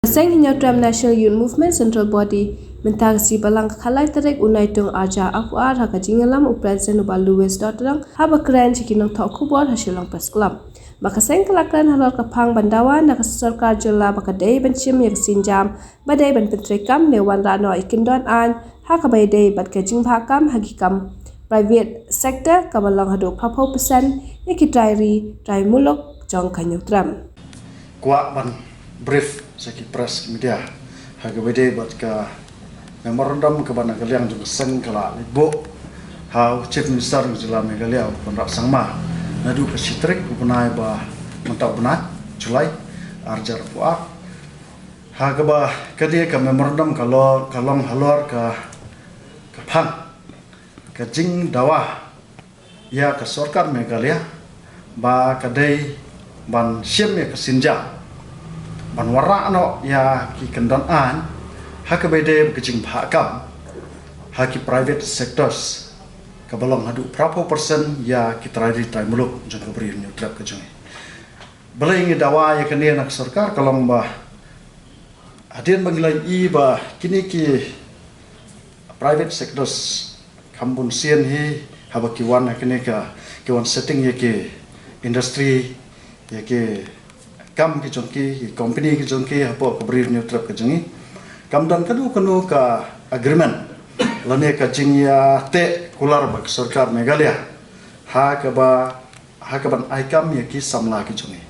Seng Hinyotram National Youth Movement Central Body mentang si balang khalai terek unai tung arja akuar haka jingalam upresiden ubal Louis Dotterang haba keren cikinong thok kubor hasilang press club. Maka seng kelakan halal kapang bandawan nak sarkar jela baka day bencim yak sinjam badai ben pentrekam newan rano ikindon an haka badai bat kajing bhakam hagikam private sector kabalang hadu papo persen yakitrai trai mulok jong Hinyotram. Kuat ban brief saki press media haga bede bat ka memorandum ke bana kaliang juga seng kala ibu how chief minister jela megalia konrak sangma nadu ke sitrik punai ba mentau punai Julai arjar puak haga ba kadia ka memorandum kalau kalong halor ka pan ka jing dawa ya ka sarkar megalia ba kadai ban siem ya ka sinja ban warna no ya ki kendon an hak bede bekicing bhakam haki private sectors kabalong hadu prapo persen ya ki tradi tai muluk jang beri new trap ke jungi belai dawa ya kene nak sarkar kalong ba adien bangilai i ba kini ki private sectors kambun sien hi haba ki wan kene ka ki wan setting ya ki industry ya ki kam ki jongki company ki jongki apo ko beri new trap ke jungi kam dan kanu ka agreement lane ka jingya te kular bak sarkar megalia ha ka ban aikam ya ki samla ki jungi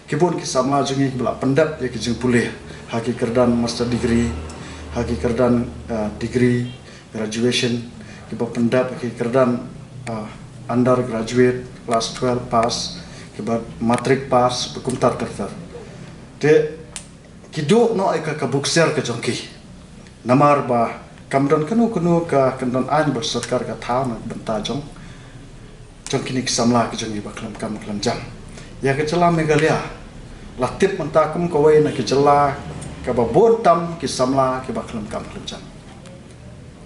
kibun ki samla jungi bela pendap ya ki jing pulih ha ki kerdan master degree ha ki kerdan degree graduation ki ba pendap ki kerdan undergraduate class 12 pass kibat matrik pas bekumtar terter de kido no eka kabukser ke jongki namar ba kamdan kanu ka kandan an bersarkar ka thau na benta jong jongki nik samla ke jongi baklam kam jam ya ke cela megalia latip mentakum kawai na ke cela ka ba bontam ki samla ke baklam kam jam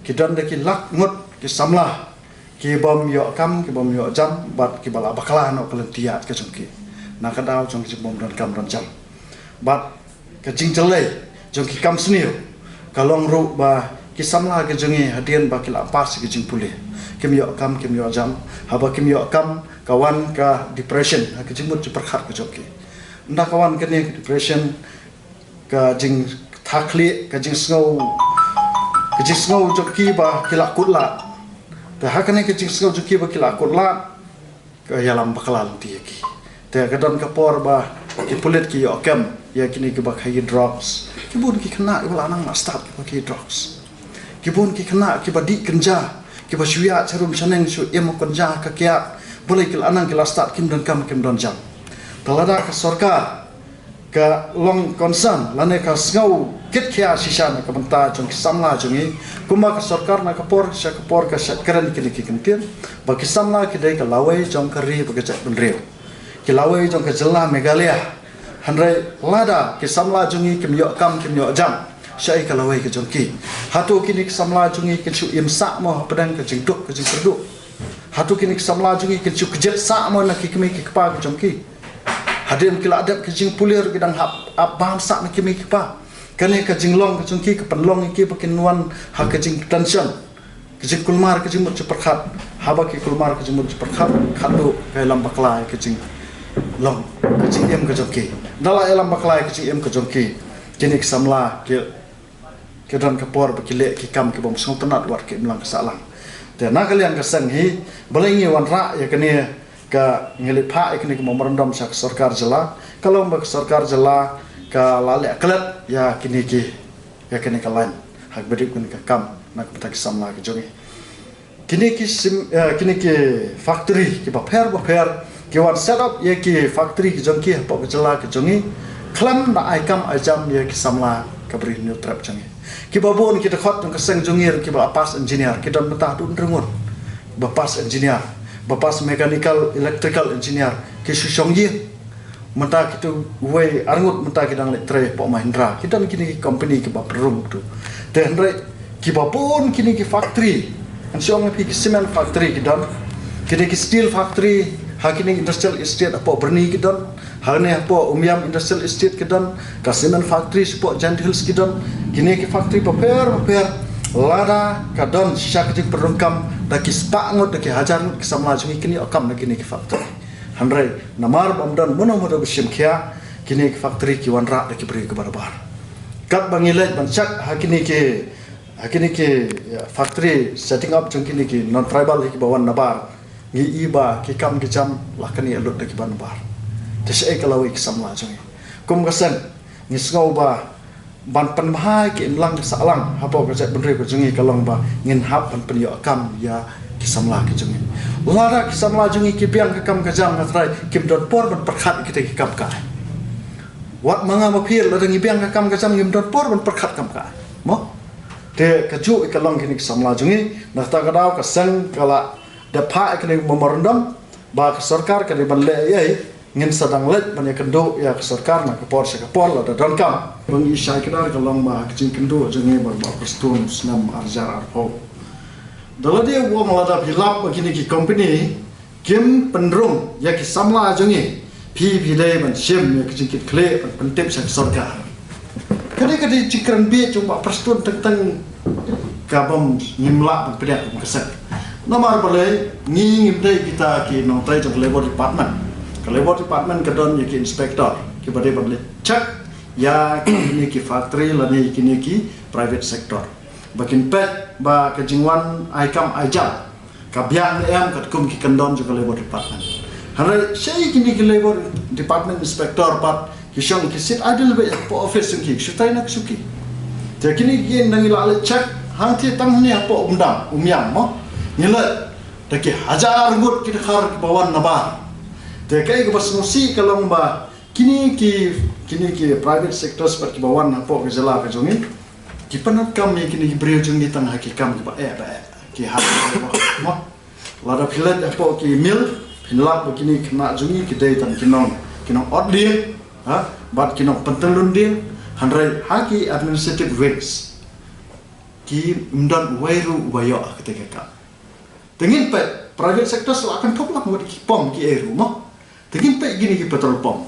kidan de ki lak ngut ki samla ki bom yo kam ki bom yo jam bat ki bala bakala no kelentiat ke jongki na kadau jong ki bom dan kam jam bat ke jing jelai jong ki kam snio kalong ru ba ki samla ke jongi hadien ba ki la pas ki jing pulih kim yo kam kim yo jam haba kim yo kam kawan ka depression ha ki jimut perkhat ke jongki nda kawan ke ni depression ka jing thakli ka jing sngau jongki ba ki la kutla ta hakane ke jing sngau jongki ba ki la kutla ka yalam bakalal ti ki ta kadon ka por ba ki pulit ki yo kam ya kini ki ba khai drugs kibun ki kena ki bala nang start ki drugs kibun ki kena ki ba di kenja ki ba syuya charum chaneng su em kenja ka kya boleh ki anang ki la start kim dan kam kim dan jam talada ka sarkar ka long concern lane ka sngau kit kya shisha na ka banta jong ki samla jongi kuma ka sarkar na ka por ka keren ki ki kentin ba ki samla ki dai ka lawai jong ka ri ba ka chak ben reu ki lawai jong ka jela megalia handrai lada ki samla jungi kim yo kam kim yo jam syai kalawai ke jongki hatu kini ki samla jungi ki chu im sa mo pedang ke jingduk ke jing perdu hatu kini ki samla jungi ki chu kejet sa mo na ki kimi ki kpa ke jongki hadin ki ladap ke jing pulir ki dang hap bam sa na kimi ki pa kane ke jinglong ke jongki ke penlong ki pakin wan ha ke jing tension ke jing kulmar ke jing mut perkhat haba ki kulmar ke jing mut perkhat khadu ke lam bakla ke jing long ke jing em ke jongki dala elam baklai ke em ke jongki kini samla ke dan kapor bekile ki kam ki bom sung tenat war ki melang salang te na kalian ke sang hi belengi wan ra ya kini ka ngelit pha ikni ke memorandum sak sarkar jela kalau mbak sarkar jela ka lale aklat ya kini ka lain hak bedik kini ka kam nak betak samla ke jongi kini ki factory ki ba pher ki wan set up ye ki factory ki jongki po ke jela ke jongi klam na aikam ajam ye ki samla ka beri new trap jongi ki babon ki dekhot jong keseng jongir ki ba pas engineer ki don betah dun rengun ba pas engineer ba pas mechanical electrical engineer ki susong ye menta ki tu we arngut menta ki dang letre po Mahindra ki don kini company ki ba perum tu te andre ki babon kini ki factory an siong ki cement factory ki don kini ki steel factory hakini industrial estate apo berni kidon hane apo umiam industrial estate kidon kasinan factory apo Giant Hills kidon kini ki factory paper lada kadon syakjik perungkam daki spangot daki hajar kisamla jungi kini okam daki ni ki factory handrai namar bamdan mono besim kia kini ki factory ki wanra daki beri ke barbar kat bangilaj bansak hakini ke factory setting up jung kini ki non tribal ki bawan nabar ngi iba ki kam ki jam lakani alut daki ban nabar desai kalau ki samla jungi kum gasan ngi sngau ba ban penmahai ki imlang salang hapo ka benri ko jungi kalong ba ngin hap pan penyo kam ya ki samla ki jungi lara ki samla jungi ki piang ka kam ka jam ngatrai kim dot por ban perkhat kita ki kam ka wat manga ma phir la ngi piang ka kam ka jam ngim dot por ban perkhat kam ka mo te ka ju ka long ki samla jungi nakta ka daw ka sang kala dapha ka ni memorandum ba ka sarkar ka ni ban le ye ngin sadang let ban ya kendo ya ka sarkar na ka por sa ka por la da don kam bang isai kedar ka long ba kicing kendo jungi ba prestun snam arjar arpo dalade wo malada hilap begini ki company kim penrung ya ki samla jungi pi dai ban sim ya kicing kit kle ban tip sa sarkar kadi cikran bi cuma prestun tentang kabam ngimla ban pedak keset nomor boleh ngim dai kita ki nong trai jong labor department ke labor department kedon ya ki inspector ki bade boleh cek ya kini ki factory lani kini ki private sector bakin pet ba kejingwan aikam ajam kabiang em katkum ki kendon juga labor department hare sei kini ki labor department inspector pat ki shong ki sit adil be po office ki shutai nak suki te kini ki nang ila cek hang ti tang ni po undang umyam mo nila taki hajar gut ki khar ki bawan nabar te kai ko basmusi kalong ba kini ki private sector seperti bawan apa ke jela ke jungi ki panat kam ni kini beri jungi tang hakikam ki ba ki ha mo lada pilat apa ki mil pinlap begini kena jungi ki dai tang kinong odli ha bat kinong pentelun din handrai haki administrative wings ki undan wairu wayo ketika ka tengin pe private sector akan toplak mo ki pom ki eru mo tengin pe gini ki petrol pom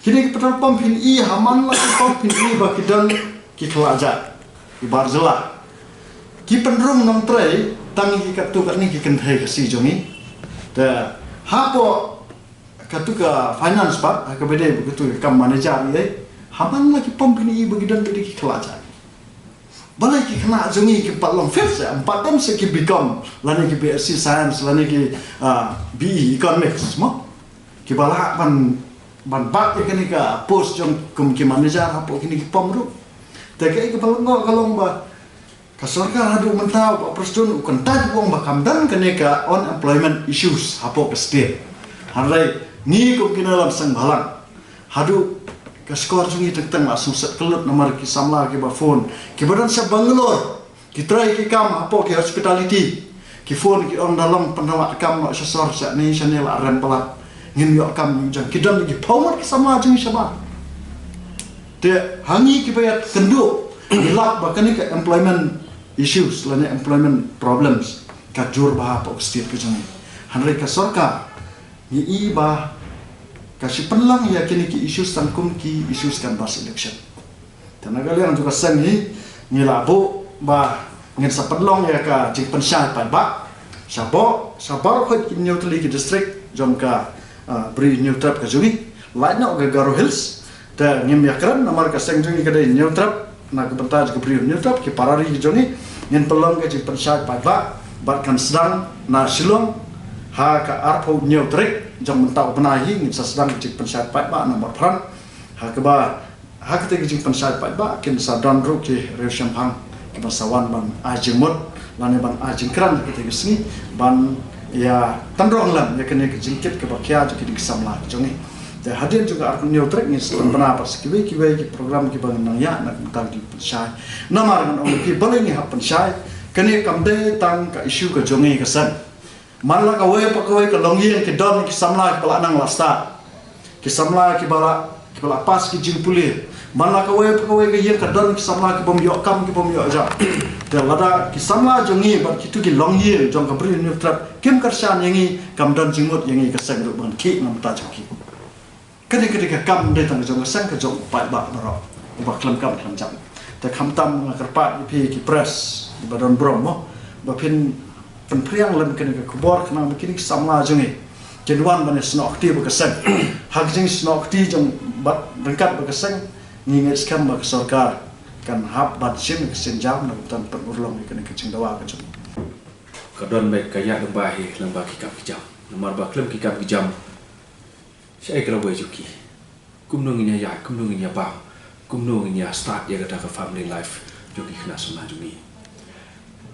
kini petrol pom hin i haman la pom hin i ba kidan ki kelaja ki barzela ki penrung nong trai tangi ki katu ka ni ki kendai ka si jongi da hapo katu ka finance ba ka bede begitu kam manager ni haman la ki pom hin i ba kidan ki kelaja balai ki kena jongi ki patlong fifth empat tam se ki become lani ki BSc science lani ki BE economics mo ki bala ban bat ya kini ka post jong kum ki manager hapo kini ki pomru te kai ki palong kalong ba ka sarkar hadu mentau ba preston ukon taj wong ba kamdan kini ka unemployment issues hapo ke state hanrai ni kum kinalam sang balang hadu ka skor jungi tentang langsung set kelut nomor ki samla ki ba phone ki badan sa Bangalore ki try ki kam hapo ki hospitality ki phone ki on dalam penawat kam no sesor sa ni channel aran pelat ngin yo kam jang kidon gi power sama jeng sama te hangi ki bayat kendu ilak bakani ka employment issues lane employment problems ka jur ba pa state ke jang hanre ka sarkar ni iba ka si penlang ya kini ki issues tangkum ki issues kan bas election tenaga yang juga sangi ngilabo ba ngin sa penlong ya ka jing pensat pa ba sabo sabar ko ki neutral ki district jom ka beri new trap ke jungi lain nak ke Garo Hills ta ngim yakran namar ka seng jungi kedai new trap na ke pentaj ke beri new trap ke parari ke jungi ngin pelong ke jing pensat pa bat kan sedang na silong ha ka arpo new trek jam mentau benahi ngin sa sedang ke jing pensat pa nomor pran ha ke ba ha ke jing pensat pa kin sa dan ru ke rew champang ke basawan ban ajimut lane ban ajingkran ke sini ban ya tandrong lam ya kena kejingkit ke bakia juga di kesamla jongi dan hadir juga aku neutrek ni setan benar pas kiwe ki program ki bang nang ya nak tang di pensai namar dengan orang ki boleh ni hap pensai kena kamde tang ka isu ke jongi kesan manla ka we pakawai ke longian ke don ki samla ki pelanang lasta ki samla ki bala pas ki jingpuli manla ka we pakawai ke yen ke don ki samla ki bom yo kam ki bom yo ja lada kisamla jongi bar kitu ki long year jong ka bri new trap kim karsan yangi kam dan jingmut yangi ka sang ru ban ki nam ta jaki kadi ka kam de tang jong sang ka jong pa ba baro ba klam kam jam ta kham tam karpa pi ki press ba don bromo ba pin priang lem kadi ka kubor kana kini samla jongi kedua mana snok ti ba ka sang hak jing snok ti jong ba rengkat ba ka sang ni ngai skam ba ka sarkar kan hab bat sim kesen jam na tan penurlong ikan kecing dawa kecing kadon baik kaya lembahi lembah kikap kijam nomor ba klem kikap kijam saya kira boleh juki kumnung ini ya kumnung ini ba kumnung ini start ya kata ke family life juki kena semua jumi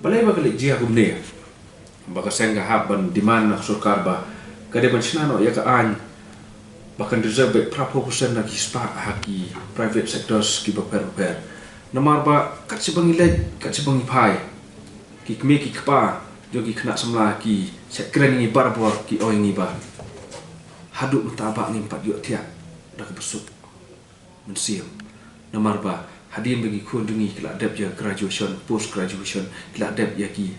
balai ba kali jia kumne ba ka senga hab ban diman nak surkar ba kade ban sinano ya ka an bahkan reserve baik prapokusan lagi spa haki private sectors ki ba per nomor ba kat si bangilai kat si bangipai ki kme ki kpa jogi kena semla ki sekren ni barbor ki oi ni ba haduk mentabak ni 4 yuk tiak dah besuk mensiam nomor ba hadim bagi kun dungi kila adab ya graduation post graduation kila adab ya ki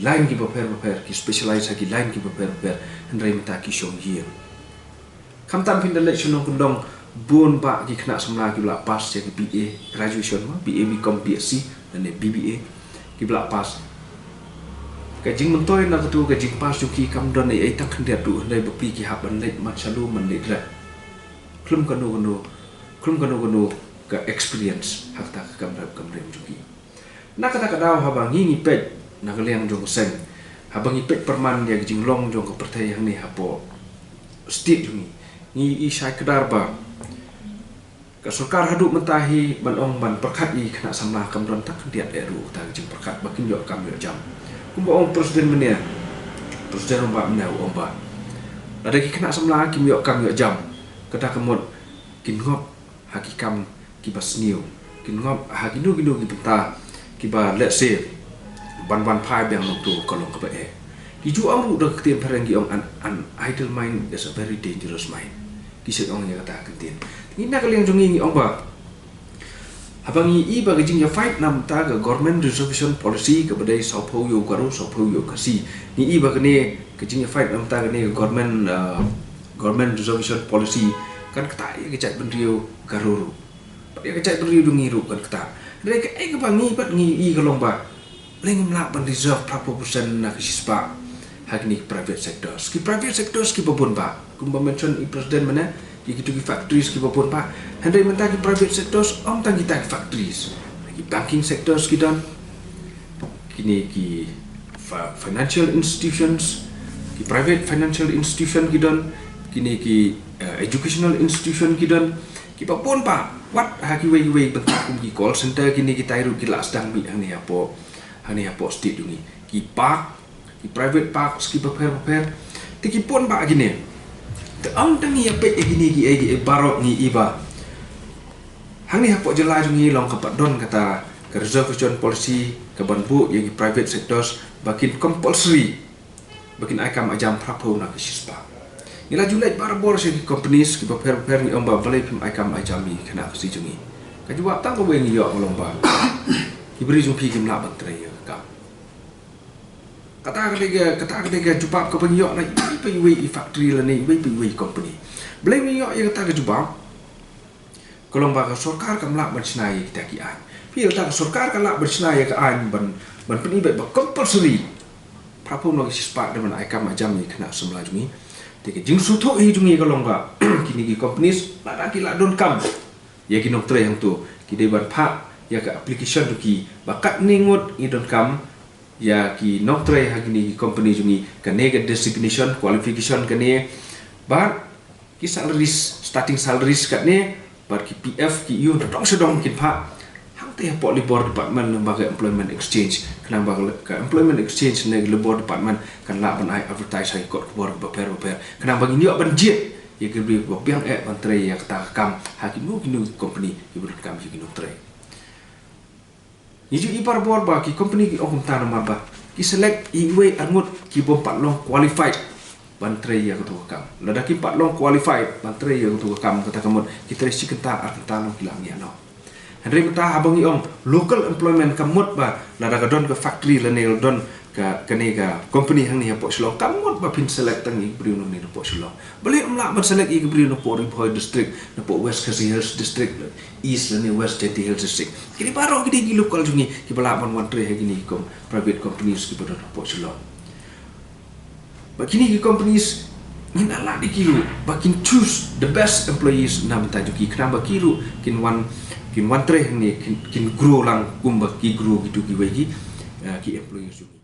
line ki paper ki specialize ki line ki paper hendrai mata ki shong hier kam tam pin election kundong bun pak ki kena semla ki bla pas ya ki BA graduation BA become BSc dan BBA ki bla pas kajing mentoi na tu kajing pas juki kam don ai tak khendia tu ndai bepi ki hab ban lek mat salu man lek ra klum kanu ka experience hak tak kam rem juki na kata kadau habang ngi pet na kaleng jong sen habang ipet perman ya kajing long jong ka pertai yang ni hapo stit ni isai kedar ba ka sarkar haduk mentahi ban ong ban perkat i kena samla kam don tak dia eru ta jing perkat bakin yo kam yo jam kumba ong presiden menia presiden ba menia ong ba ada ki kena samla kim yo kam yo jam kata kemot kin ngop hakikam ki basniu kin ngop hakinu ki benta ki ba let's say ban pai biang nok tu kolong ka ba ki ju am ru dak tiem perengi ong an idle mind is a very dangerous mind ki se ong ya kata kentin ni nak liang jongi ni ong ba habangi i ba gajing ya fight nam ta ga government reservation policy ka badai sopo yo karu sopo yo kasi ni i ba kene gajing ya fight nam ta ga ne government reservation policy kan kata ya kecai benriu garuru ya kecai benriu dungi ru kan kata dai ka ai ka bangi bat ngi i kalong ba leng mla ban reserve proportion na kispa hakni private sectors ki babun ba kumba mention i presiden mana ki factories ki babun ba handai menta ki private sectors om tang kita factories ki banking sectors ki dan kini ki financial institutions ki private financial institution ki dan kini ki educational institution ki dan ki babun ba wat haki wei bentak ki call center kini kita iru ki las dang mi hani apo state dungi ki park ki private parks ki prepare tiki pon ba gini te ang tangi ya pet gini ki barok ni iba hang ni hapo jela jungi long ka don kata ke reservation policy ke banbu yang private sectors bakin compulsory bakin aikam ajam prapo na kispa ila julai barbor se companies ki prepare ni omba balai pim aikam ajami kena si jungi ka jawab tang ko wengi yo lomba ki beri jumpi ki mla bantrai ka kata kelega jubab ke pengiok na ipai factory la ni ipai company blai ngiok ya kata ke jubab kalau ba sarkar kam la ban snai kita ki an pi ta sarkar ka la ban snai ka an ban peni ba compulsory prapo no sispa de man aikam ajam ni kena semla jungi te ke jing su tho hi jungi kalau ba kini ki companies la ki la don kam ya ki nok tre yang tu ki de ban pha ya ka application tu ki bakat ningut i don kam ya ki noktre hagini company jungi kanega designation qualification kane bar ki salaries starting salaries katne bar ki PF ki yu dong sedong kin pha hang te po labor department lembaga employment exchange kenapa ka employment exchange ne labor department kan la ban ai advertise ai kot bor beper kenapa gini ban jet ya ki bi biang ban tre ya kata kam hakinu kinu company ibu kam ki noktre Iju ipar bor ba ki company ki okum tanam ba ki select iwe angut ki bom patlong qualified bantre ya ketua kam lada ki patlong qualified bantre ya ketua kam kata kamot kita resi kenta tanam kilang ya no Henry mentah abang iong local employment kamut ba lada ka don ka factory la ne don ka kene ka company hang ni po Shillong kamut ba pin select tangi bri no ni po Shillong beli umla ban select i bri no po Ripoy district no po West Khasi Hills district East la ni West Jetty Hills district kini baro gidi gi local jungi ki bala ban wan tre gini kom private companies ki bodo po Shillong ba kini ki companies ngin ala di kiru ba kin choose the best employees na minta juki kenapa kiru kin wan tre ni kin grow lang kumba ki grow gitu ki wegi ki employees jungi